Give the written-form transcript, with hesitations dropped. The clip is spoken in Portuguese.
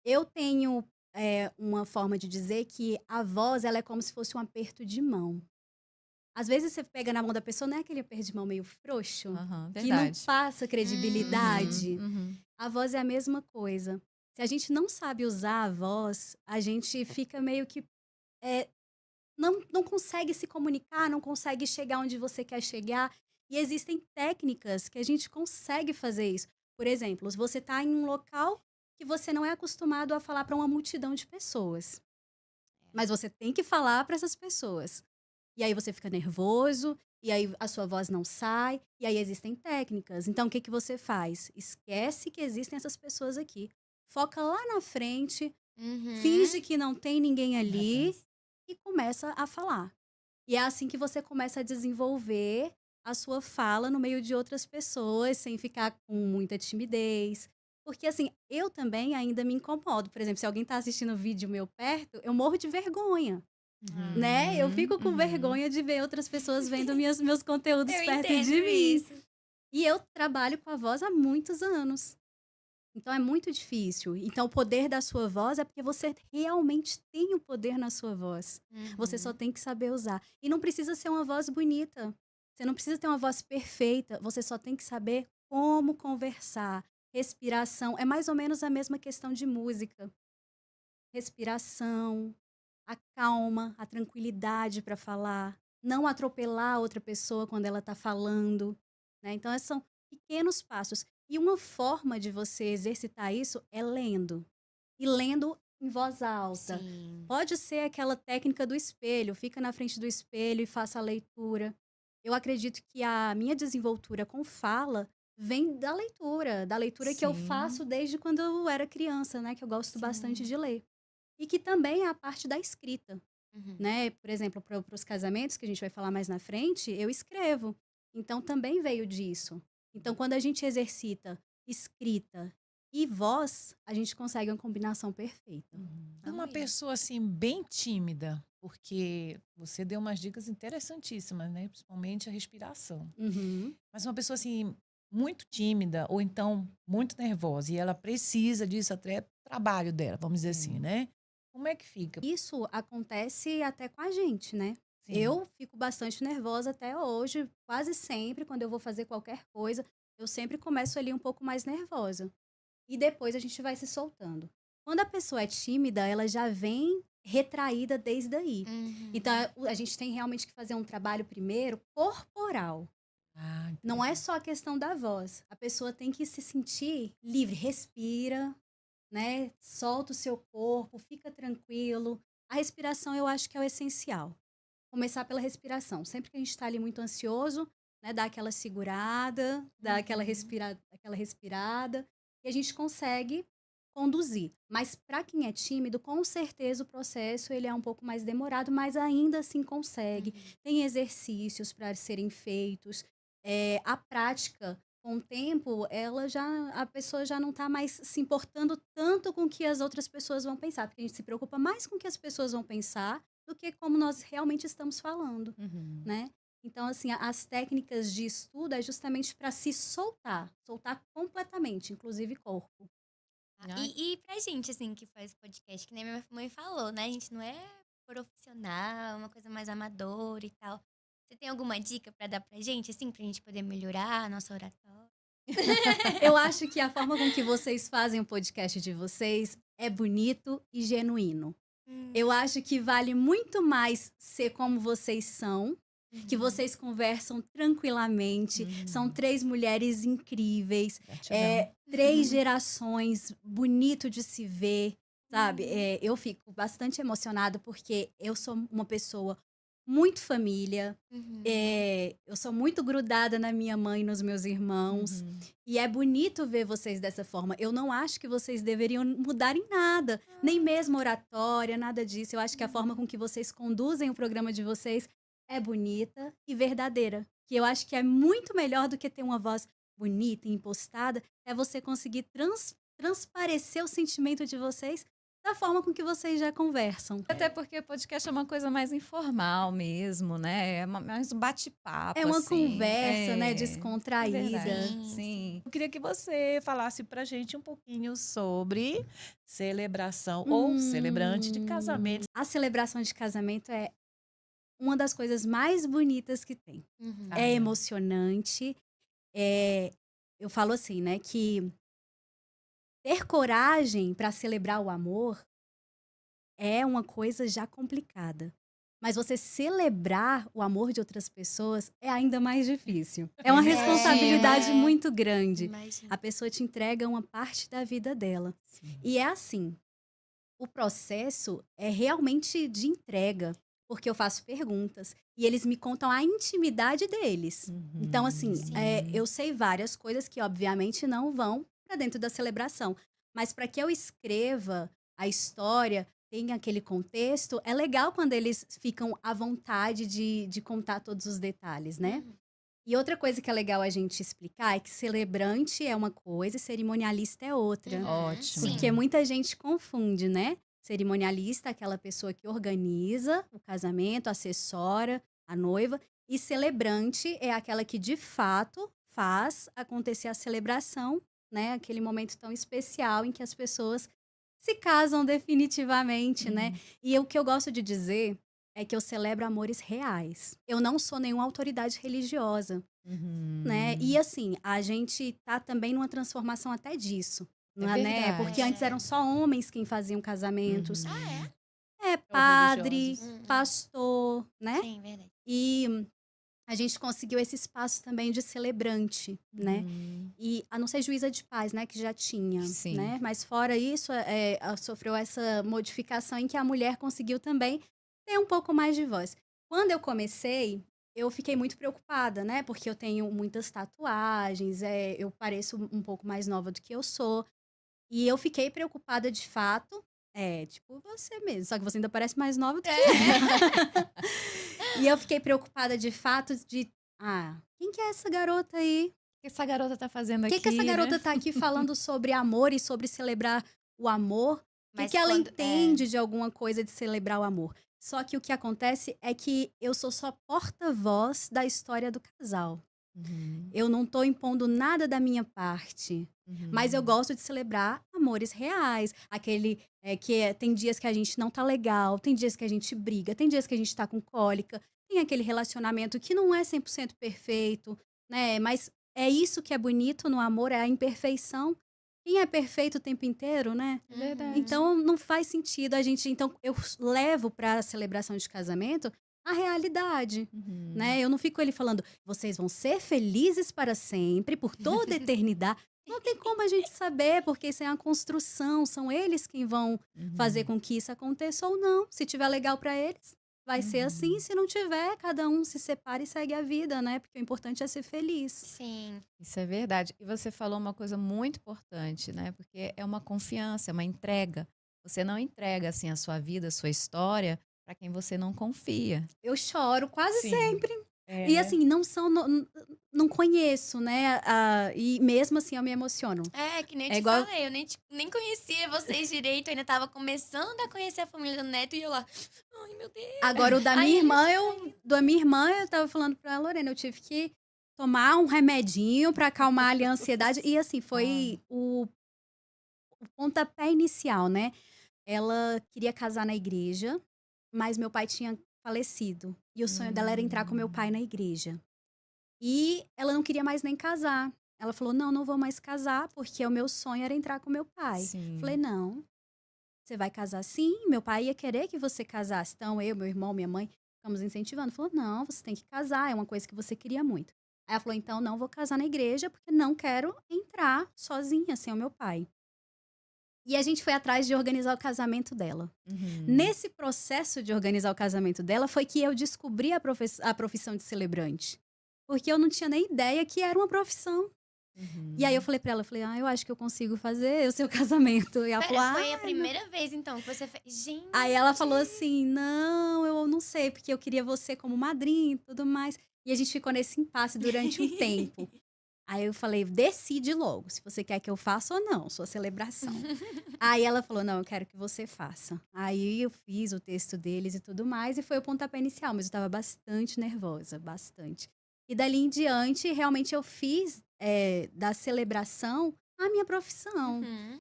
Eu tenho, uma forma de dizer que a voz, ela é como se fosse um aperto de mão. Às vezes você pega na mão da pessoa, não é aquele aperto de mão meio frouxo? Aham, Que não verdade. passa Uhum, credibilidade? uhum. A voz é a mesma coisa. Se a gente não sabe usar a voz, a gente fica meio que, eh, não consegue se comunicar, não consegue chegar onde você quer chegar. E existem técnicas que a gente consegue fazer isso. Por exemplo, se você está em um local que você não é acostumado a falar para uma multidão de pessoas, mas você tem que falar para essas pessoas. E aí você fica nervoso, e aí a sua voz não sai, e aí existem técnicas. Então o que que você faz? Esquece que existem essas pessoas aqui. Foca lá na frente, Uhum. finge que não tem ninguém ali Verdade. e começa a falar. E é assim que você começa a desenvolver a sua fala no meio de outras pessoas, sem ficar com muita timidez. Porque, assim, eu também ainda me incomodo. Por exemplo, se alguém está assistindo vídeo meu perto, eu morro de vergonha, Ah, né? Eu Uhum, fico com uhum. vergonha de ver outras pessoas vendo meus conteúdos eu perto entendo de mim. isso. E eu trabalho com a voz há muitos anos. Então é muito difícil. Então o poder da sua voz é porque você realmente tem o poder na sua voz. Você só Uhum. tem que saber usar. E não precisa ser uma voz bonita. Você não precisa ter uma voz perfeita. Você só tem que saber como conversar. Respiração. É mais ou menos a mesma questão de música. Respiração, a calma, a tranquilidade para falar. Não atropelar a outra pessoa quando ela está falando. Né? Então, esses são pequenos passos. E uma forma de você exercitar isso é lendo. E lendo em voz alta. Sim. Pode ser aquela técnica do espelho, fica na frente do espelho e faça a leitura. Eu acredito que a minha desenvoltura com fala vem da leitura que eu Sim. faço desde quando eu era criança, né, que eu gosto bastante Sim. de ler. E que também é a parte da escrita, Uhum. né? Por exemplo, para os casamentos, que a gente vai falar mais na frente, eu escrevo. Então também veio disso. Então, quando a gente exercita escrita e voz, a gente consegue uma combinação perfeita. E uma Olha. pessoa assim bem tímida, porque você deu umas dicas interessantíssimas, né? Principalmente a respiração. Uhum. Mas uma pessoa assim muito tímida ou então muito nervosa e ela precisa disso até pro trabalho dela, vamos dizer assim, né? Como é que fica? Isso acontece até com a gente, né? Sim. Eu fico bastante nervosa até hoje, quase sempre, quando eu vou fazer qualquer coisa, eu sempre começo ali um pouco mais nervosa. E depois a gente vai se soltando. Quando a pessoa é tímida, ela já vem retraída desde aí. Então, Uhum. a gente tem realmente que fazer um trabalho primeiro corporal. Ah, Não é entendi. só a questão da voz. A pessoa tem que se sentir livre, respira, né? Solta o seu corpo, fica tranquilo. A respiração eu acho que é o essencial. Começar pela respiração. Sempre que a gente está ali muito ansioso, né, dá aquela segurada, dá Uhum. aquela respirada, e a gente consegue conduzir. Mas para quem é tímido, com certeza o processo ele é um pouco mais demorado, mas ainda assim consegue. Uhum. Tem exercícios para serem feitos. A prática, com o tempo, a pessoa já não está mais se importando tanto com o que as outras pessoas vão pensar, porque a gente se preocupa mais com o que as pessoas vão pensar do que como nós realmente estamos falando, Uhum. né. Então, assim, as técnicas de estudo é justamente para se soltar, soltar completamente, inclusive corpo. Ah, Ai, e pra gente, assim, que faz podcast, que nem minha mãe falou, né, a gente não é profissional, é uma coisa mais amadora e tal. Você tem alguma dica pra dar pra gente, assim, pra gente poder melhorar a nossa oratória? Eu acho que a forma com que vocês fazem o podcast de vocês é bonito e genuíno. Eu Hum. acho que vale muito mais ser como vocês são, que Uhum. vocês conversam tranquilamente, são uhum. 3 mulheres incríveis, Gratidão. 3 gerações, bonito de se ver, sabe. Uhum. Eu fico bastante emocionada, porque eu sou uma pessoa muito família, Uhum. eu sou muito grudada na minha mãe e nos meus irmãos, Uhum. e é bonito ver vocês dessa forma. Eu não acho que vocês deveriam mudar em nada, nem Ah. mesmo oratória, nada disso. Eu acho que a forma Uhum. com que vocês conduzem o programa de vocês é bonita e verdadeira. Que eu acho que é muito melhor do que ter uma voz bonita e impostada, é você conseguir transparecer o sentimento de vocês da forma com que vocês já conversam. Até porque podcast é uma coisa mais informal mesmo, né? É mais um bate-papo, É uma assim. conversa, né, É descontraída. verdade. Sim, Sim. Eu queria que você falasse pra gente um pouquinho sobre celebração ou celebrante de casamento. A celebração de casamento é uma das coisas mais bonitas que tem. Uhum. Ah, É é. emocionante. Eu falo assim, né, que ter coragem para celebrar o amor é uma coisa já complicada. Mas você celebrar o amor de outras pessoas é ainda mais difícil. É uma Imagino. responsabilidade É. muito grande. Imagina. A pessoa te entrega uma parte da vida dela. E é assim, o processo é realmente de entrega, porque eu faço perguntas e eles me contam a intimidade deles. Então, assim, Sim. eu sei várias coisas que, obviamente, não vão para dentro da celebração. Mas para que eu escreva a história, tenha aquele contexto, é legal quando eles ficam à vontade de contar todos os detalhes, né? Uhum. E outra coisa que é legal a gente explicar é que celebrante é uma coisa e cerimonialista é outra. Uhum. Ótimo. Sim. Porque muita gente confunde, né? Cerimonialista é aquela pessoa que organiza o casamento, assessora a noiva. E celebrante é aquela que, de fato, faz acontecer a celebração, né? Aquele momento tão especial em que as pessoas se casam definitivamente, né? E o que eu gosto de dizer é que eu celebro amores reais. Eu não sou nenhuma autoridade religiosa, né? E assim, a gente tá também numa transformação até disso. Não é, né? verdade. Porque antes eram só homens quem faziam casamentos. Ah, É padre, religiosos. Uhum. pastor, é? né? Sim, verdade. E a gente conseguiu esse espaço também de celebrante, né? E a não ser juíza de paz, né? Que já tinha, Sim. né? Mas fora isso, sofreu essa modificação em que a mulher conseguiu também ter um pouco mais de voz. Quando eu comecei, eu fiquei muito preocupada, né? Porque eu tenho muitas tatuagens, eu pareço um pouco mais nova do que eu sou. E eu fiquei preocupada de fato. Tipo você mesmo, só que você ainda parece mais nova do que eu. E eu fiquei preocupada de fato quem que é essa garota aí? O que essa garota tá fazendo Por aqui, que essa garota né? tá aqui falando sobre amor e sobre celebrar o amor? O Mas que ela quando- entende de alguma coisa de celebrar o amor? Só que o que acontece é que eu sou só porta-voz da história do casal. Eu não tô impondo nada da minha parte. Mas eu gosto de celebrar amores reais. Aquele tem dias que a gente não tá legal, tem dias que a gente briga, tem dias que a gente tá com cólica, tem aquele relacionamento que não é 100% perfeito, né? Mas é isso que é bonito no amor, é a imperfeição. Quem é perfeito o tempo inteiro, né? É verdade. Então não faz sentido a gente. Então eu levo para a celebração de casamento a realidade, né? Eu não fico ele falando, vocês vão ser felizes para sempre, por toda a eternidade. Não tem como a gente saber, porque isso é uma construção, são eles quem vão fazer com que isso aconteça ou não. Se tiver legal para eles, vai ser assim. Se não tiver, cada um se separa e segue a vida, né? Porque o importante é ser feliz. Sim. Isso é verdade. E você falou uma coisa muito importante, né? Porque é uma confiança, é uma entrega. Você não entrega assim a sua vida, a sua história para quem você não confia. Eu choro quase Sim. sempre. É, E né? assim, não conheço, né? E mesmo assim eu me emociono. Que nem eu É te igual- falei, eu nem conhecia vocês direito, eu ainda tava começando a conhecer a família do Neto e eu lá, ai meu Deus. Agora, o da Aí minha eles irmã, eu tava falando pra Lorena, eu tive que tomar um remedinho pra acalmar ali a ansiedade. E assim, foi o pontapé inicial, né? Ela queria casar na igreja, mas meu pai tinha falecido. E o sonho dela era entrar com meu pai na igreja. E ela não queria mais nem casar. Ela falou, não vou mais casar, porque o meu sonho era entrar com meu pai. Sim. Falei, não, você vai casar sim? Meu pai ia querer que você casasse. Então, eu, meu irmão, minha mãe, ficamos incentivando. Falou, não, você tem que casar, é uma coisa que você queria muito. Aí ela falou, então, não vou casar na igreja, porque não quero entrar sozinha, sem o meu pai. E a gente foi atrás de organizar o casamento dela. Nesse processo de organizar o casamento dela, foi que eu descobri a profissão de celebrante. Porque eu não tinha nem ideia que era uma profissão. E aí eu falei pra ela, eu acho que eu consigo fazer o seu casamento. E ela falou, Foi a primeira vez, então, que você fez. Gente. Aí ela falou assim, não, eu não sei, porque eu queria você como madrinha e tudo mais. E a gente ficou nesse impasse durante um tempo. Aí eu falei, decide logo, se você quer que eu faça ou não, sua celebração. Aí ela falou, não, eu quero que você faça. Aí eu fiz o texto deles e tudo mais, e foi o pontapé inicial, mas eu estava bastante nervosa, bastante. E dali em diante, realmente eu fiz da celebração a minha profissão. Uhum.